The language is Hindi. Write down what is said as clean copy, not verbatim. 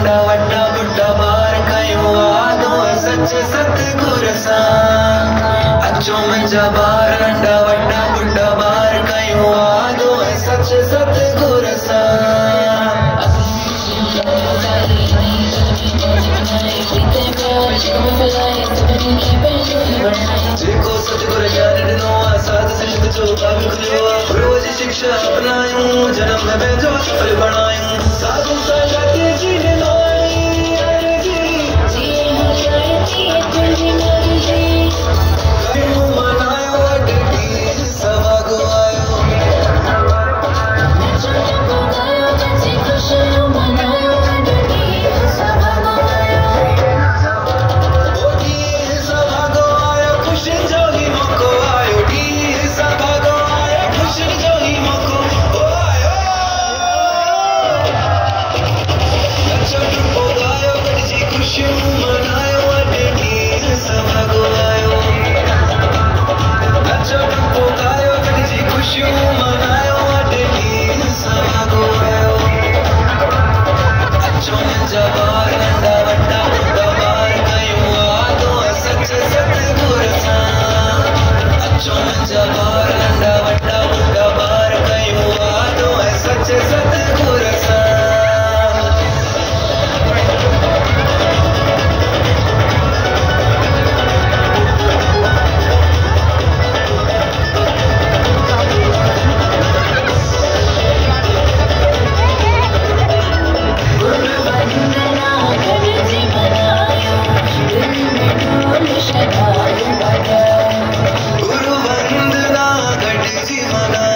वड्डा वड्डा बुड्ढा बार कयो आदो सच सतगुर सा अचो मुंहिंजा बार नंढा वड्डा बुड्ढा बार कयो आदो सच सतगुर सा जेको सतगुर ज्ञान ॾिनो आहे साध संगत जो बाग खुलियो आहे गुरूअ जी शिक्षा अपनायूं जन्म में पंहिंजो सफल बणायूं साधु संगत जी ॾिनो मनायो अॾ सवा गुआयो गुरु वंदना गॾिजी मनायो